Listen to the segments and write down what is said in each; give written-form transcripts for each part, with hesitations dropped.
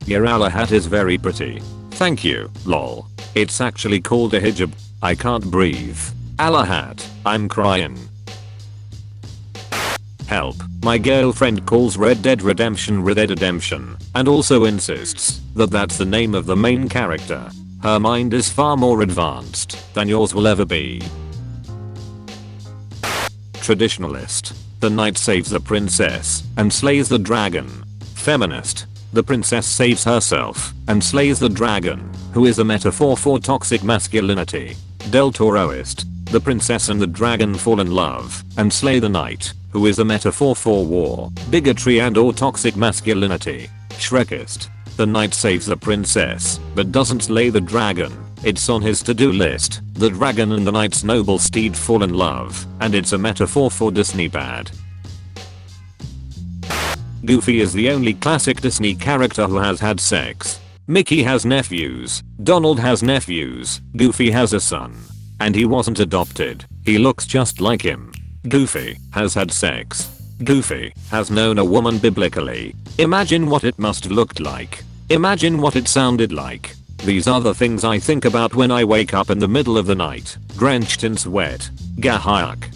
Your Allah hat is very pretty. Thank you, lol. It's actually called a hijab. I can't breathe. Allah hat, I'm crying. Help, my girlfriend calls Red Dead Redemption Red Dead Redemption, and also insists that that's the name of the main character. Her mind is far more advanced than yours will ever be. Traditionalist. The knight saves the princess and slays the dragon. Feminist. The princess saves herself and slays the dragon, who is a metaphor for toxic masculinity. Del Toroist. The princess and the dragon fall in love and slay the knight, who is a metaphor for war, bigotry and or toxic masculinity. Shrekist. The knight saves the princess, but doesn't slay the dragon. It's on his to-do list. The dragon and the knight's noble steed fall in love, and it's a metaphor for Disney bad. Goofy is the only classic Disney character who has had sex. Mickey has nephews, Donald has nephews, Goofy has a son. And he wasn't adopted, he looks just like him. Goofy has had sex. Goofy has known a woman biblically. Imagine what it must have looked like. Imagine what it sounded like. These are the things I think about when I wake up in the middle of the night, drenched in sweat. Gahayak.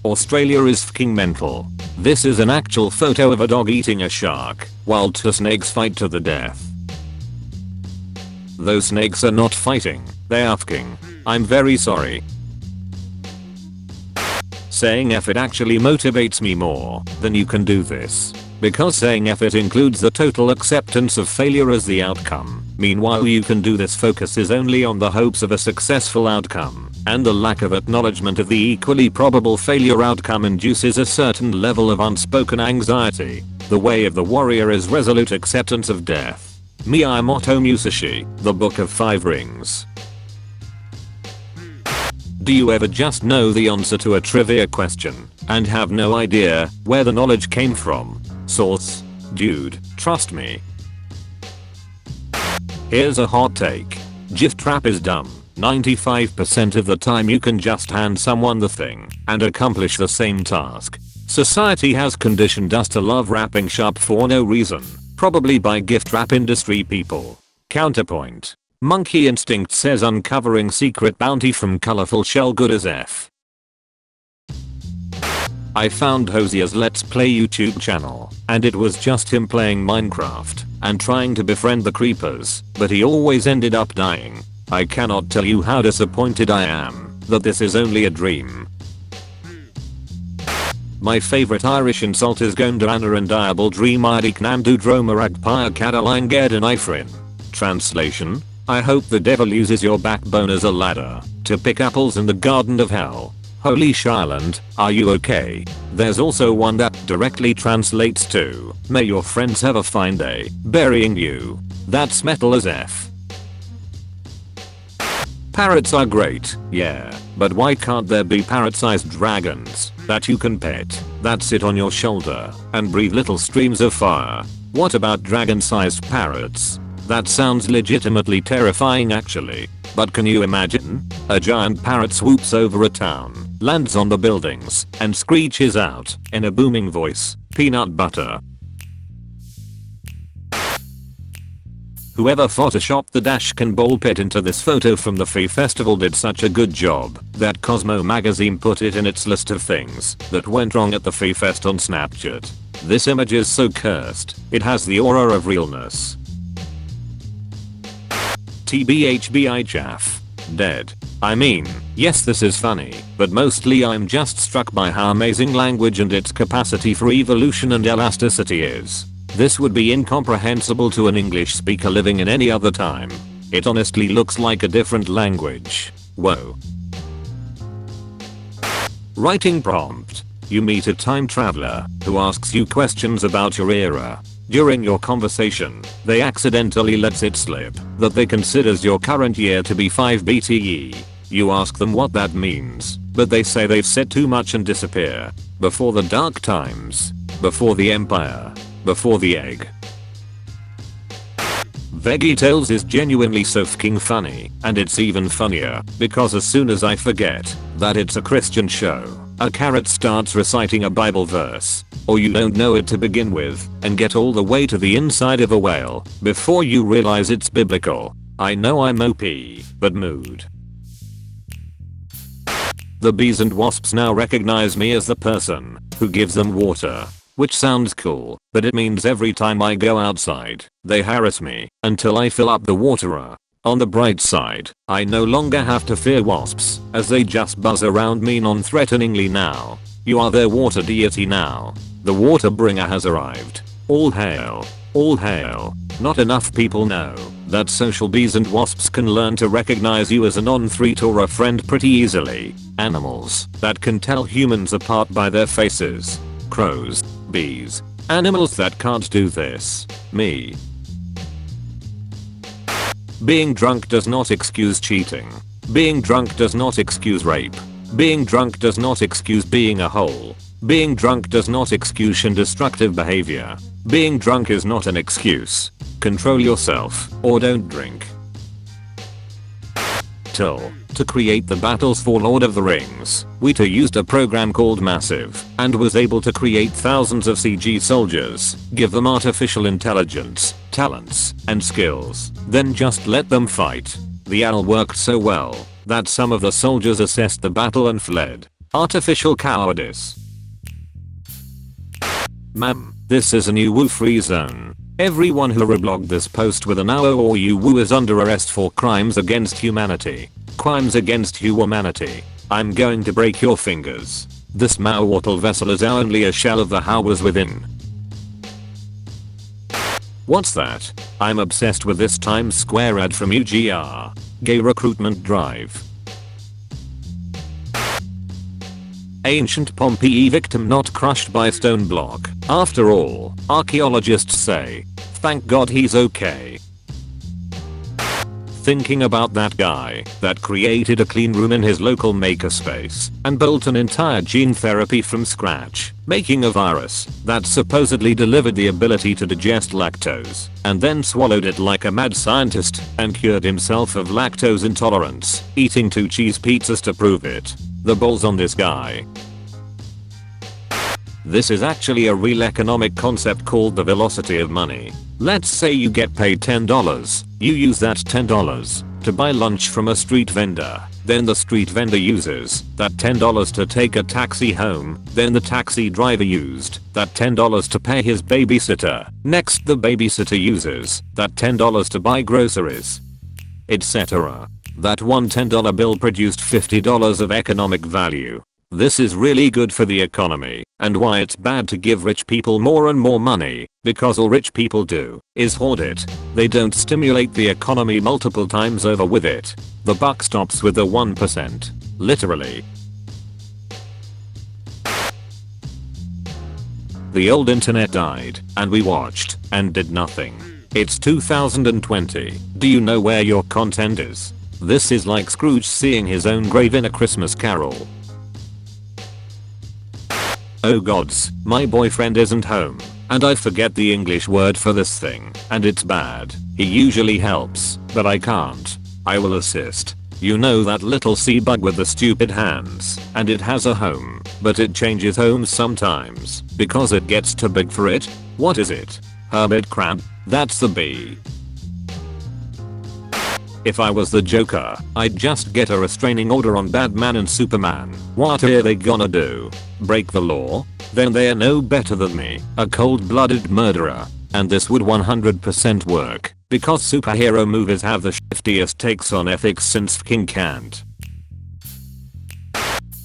Australia is fucking mental. This is an actual photo of a dog eating a shark, while two snakes fight to the death. Those snakes are not fighting, they are fucking. I'm very sorry. Saying F it actually motivates me more than you can do this. Because saying F it includes the total acceptance of failure as the outcome. Meanwhile you can do this focuses only on the hopes of a successful outcome, and the lack of acknowledgement of the equally probable failure outcome induces a certain level of unspoken anxiety. The way of the warrior is resolute acceptance of death. Miyamoto Musashi, The Book of Five Rings. Do you ever just know the answer to a trivia question and have no idea where the knowledge came from? Source: dude, trust me. Here's a hot take. GIF trap is dumb. 95% of the time you can just hand someone the thing and accomplish the same task. Society has conditioned us to love wrapping shop for no reason, probably by gift wrap industry people. Counterpoint. Monkey Instinct says uncovering secret bounty from colorful shell good as F. I found Hosier's Let's Play YouTube channel, and it was just him playing Minecraft and trying to befriend the creepers, but he always ended up dying. I cannot tell you how disappointed I am that this is only a dream. My favorite Irish insult is Gondarana and Diable Dream Idik Namdu Dromarag Pia Cadaline Gerdan Ifrin. Translation: I hope the devil uses your backbone as a ladder to pick apples in the Garden of Hell. Holy Shireland, are you okay? There's also one that directly translates to, may your friends have a fine day burying you. That's metal as F. Parrots are great, yeah, but why can't there be parrot-sized dragons that you can pet, that sit on your shoulder and breathe little streams of fire? What about dragon-sized parrots? That sounds legitimately terrifying actually. But can you imagine? A giant parrot swoops over a town, lands on the buildings, and screeches out, in a booming voice, peanut butter. Whoever photoshopped the Dashkin ball pit into this photo from the Fee Festival did such a good job that Cosmo magazine put it in its list of things that went wrong at the Fee Fest on Snapchat. This image is so cursed, it has the aura of realness. TBHBI chaff. Dead. I mean, yes this is funny, but mostly I'm just struck by how amazing language and its capacity for evolution and elasticity is. This would be incomprehensible to an English speaker living in any other time. It honestly looks like a different language. Whoa. Writing prompt. You meet a time traveler who asks you questions about your era. During your conversation, they accidentally lets it slip that they considers your current year to be 5 BTE. You ask them what that means, but they say they've said too much and disappear. Before the dark times. Before the empire. Before the egg. Veggie Tales is genuinely so fucking funny, and it's even funnier because as soon as I forget that it's a Christian show, a carrot starts reciting a Bible verse. or you don't know it to begin with, and get all the way to the inside of a whale before you realize it's biblical. I know I'm OP, but mood. The bees and wasps now recognize me as the person who gives them water. Which sounds cool, but it means every time I go outside, they harass me until I fill up the waterer. On the bright side, I no longer have to fear wasps, as they just buzz around me non-threateningly now. You are their water deity now. The water bringer has arrived. All hail. All hail. Not enough people know that social bees and wasps can learn to recognize you as a non-threat or a friend pretty easily. Animals that can tell humans apart by their faces. Crows. Bees. Animals that can't do this. Me. Being drunk does not excuse cheating. Being drunk does not excuse rape. Being drunk does not excuse being a hole. Being drunk does not excuse destructive behavior. Being drunk is not an excuse. Control yourself, or don't drink. To create the battles for Lord of the Rings, we used a program called Massive, and was able to create thousands of CG soldiers, give them artificial intelligence, talents, and skills, then just let them fight. The AI worked so well that some of the soldiers assessed the battle and fled. Artificial cowardice. Ma'am, this is a new woo free zone. Everyone who reblogged this post with an AO or woo is under arrest for crimes against humanity. Crimes against humanity. I'm going to break your fingers. This Mawatl vessel is only a shell of the how was within. What's that? I'm obsessed with this Times Square ad from UGR. Gay recruitment drive. Ancient Pompeii victim not crushed by stone block. After all, archaeologists say, thank God he's okay. Thinking about that guy that created a clean room in his local makerspace and built an entire gene therapy from scratch, making a virus that supposedly delivered the ability to digest lactose, and then swallowed it like a mad scientist and cured himself of lactose intolerance, eating 2 cheese pizzas to prove it. The balls on this guy. This is actually a real economic concept called the velocity of money. Let's say you get paid $10. You use that $10 to buy lunch from a street vendor. Then the street vendor uses that $10 to take a taxi home. Then the taxi driver used that $10 to pay his babysitter. Next the babysitter uses that $10 to buy groceries, etc. That one $10 bill produced $50 of economic value. This is really good for the economy, and why it's bad to give rich people more and more money, because all rich people do is hoard it. They don't stimulate the economy multiple times over with it. The buck stops with the 1%. Literally. The old internet died, and we watched, and did nothing. It's 2020. Do you know where your content is? This is like Scrooge seeing his own grave in A Christmas Carol. Oh gods, my boyfriend isn't home, and I forget the English word for this thing, and it's bad. He usually helps, but I can't. I will assist. You know that little sea bug with the stupid hands, and it has a home, but it changes homes sometimes, because it gets too big for it? What is it? Hermit crab? That's the bee. If I was the Joker, I'd just get a restraining order on Batman and Superman. What are they gonna do? Break the law? Then they're no better than me, a cold-blooded murderer. And this would 100% work, because superhero movies have the shiftiest takes on ethics since King can't.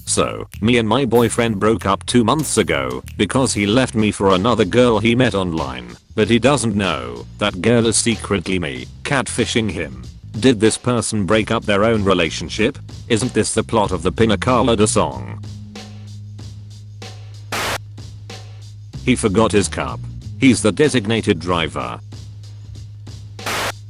So, me and my boyfriend broke up 2 months ago because he left me for another girl he met online, but he doesn't know that girl is secretly me, catfishing him. Did this person break up their own relationship? Isn't this the plot of the Pina Colada song? He forgot his cup. He's the designated driver.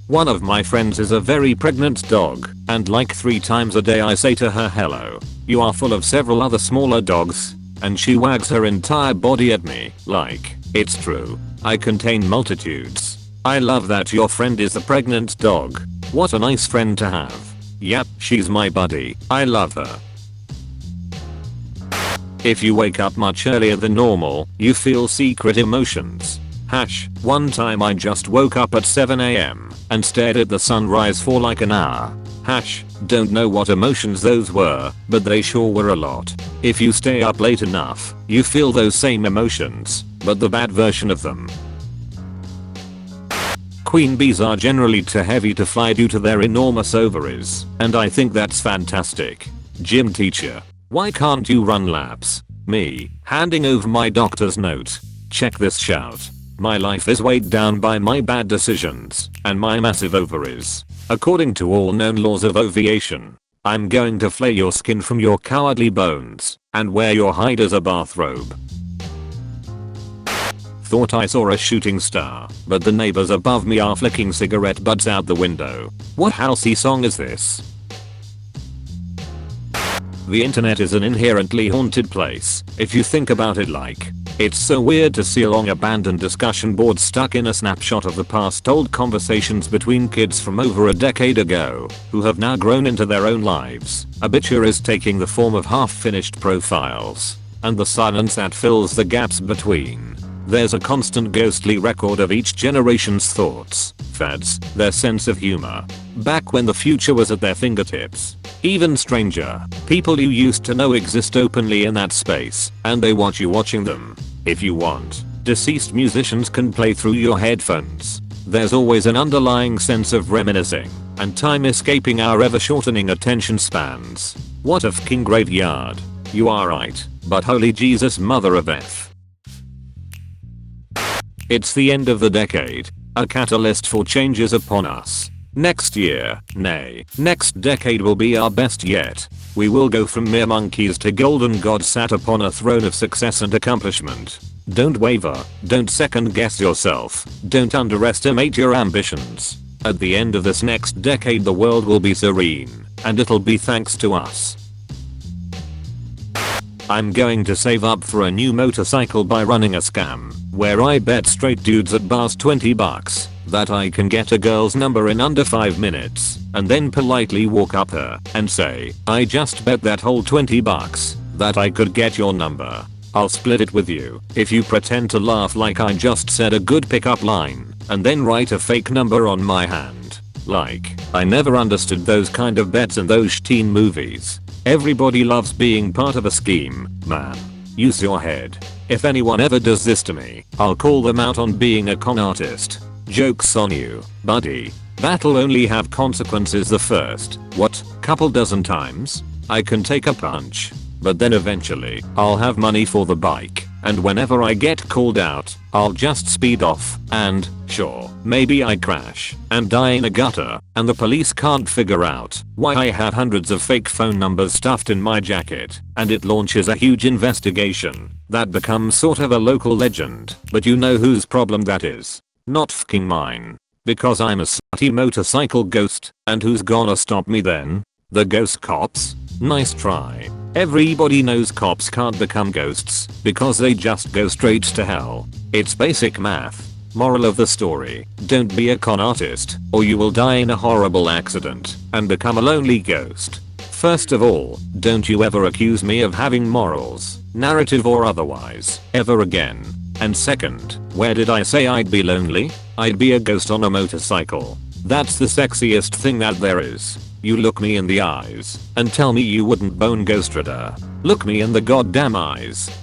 One of my friends is a very pregnant dog, and like 3 times a day I say to her hello. You are full of several other smaller dogs, and she wags her entire body at me, like, it's true. I contain multitudes. I love that your friend is the pregnant dog. What a nice friend to have. Yep, she's my buddy. I love her. If you wake up much earlier than normal, you feel secret emotions. One time I just woke up at 7 am and stared at the sunrise for like an hour. Don't know what emotions those were, but they sure were a lot. If you stay up late enough, you feel those same emotions, but the bad version of them. Queen bees are generally too heavy to fly due to their enormous ovaries, and I think that's fantastic. Gym teacher, why can't you run laps? Me, handing over my doctor's note. Check this shout. My life is weighed down by my bad decisions and my massive ovaries. According to all known laws of ovulation, I'm going to flay your skin from your cowardly bones and wear your hide as a bathrobe. Thought I saw a shooting star, but the neighbors above me are flicking cigarette butts out the window. What housey song is this? The internet is an inherently haunted place, if you think about it like. It's so weird to see a long abandoned discussion board stuck in a snapshot of the past old conversations between kids from over a decade ago, who have now grown into their own lives. Obituaries taking the form of half-finished profiles, and the silence that fills the gaps between. There's a constant ghostly record of each generation's thoughts, fads, their sense of humor. Back when the future was at their fingertips. Even stranger, people you used to know exist openly in that space, and they want you watching them. If you want, deceased musicians can play through your headphones. There's always an underlying sense of reminiscing, and time escaping our ever-shortening attention spans. What a fucking graveyard. You are right, but holy Jesus mother of F. It's the end of the decade, a catalyst for change is upon us. Next year, nay, next decade will be our best yet. We will go from mere monkeys to golden gods sat upon a throne of success and accomplishment. Don't waver, don't second guess yourself, don't underestimate your ambitions. At the end of this next decade the world will be serene, and it'll be thanks to us. I'm going to save up for a new motorcycle by running a scam, where I bet straight dudes at bars $20 that I can get a girl's number in under 5 minutes, and then politely walk up her and say, I just bet that whole $20 that I could get your number. I'll split it with you if you pretend to laugh like I just said a good pickup line, and then write a fake number on my hand. Like, I never understood those kind of bets in those teen movies. Everybody loves being part of a scheme, man. Use your head. If anyone ever does this to me, I'll call them out on being a con artist. Joke's on you, buddy. That'll only have consequences the first, couple dozen times? I can take a punch. But then eventually, I'll have money for the bike, and whenever I get called out, I'll just speed off, and, sure, maybe I crash, and die in a gutter, and the police can't figure out why I have hundreds of fake phone numbers stuffed in my jacket, and it launches a huge investigation that becomes sort of a local legend, but you know whose problem that is. Not fucking mine. Because I'm a slutty motorcycle ghost, and who's gonna stop me then? The ghost cops? Nice try. Everybody knows cops can't become ghosts because they just go straight to hell. It's basic math. Moral of the story, don't be a con artist or you will die in a horrible accident and become a lonely ghost. First of all, don't you ever accuse me of having morals, narrative or otherwise, ever again. And second, where did I say I'd be lonely? I'd be a ghost on a motorcycle. That's the sexiest thing that there is. You look me in the eyes and tell me you wouldn't bone Ghost Rider. Look me in the goddamn eyes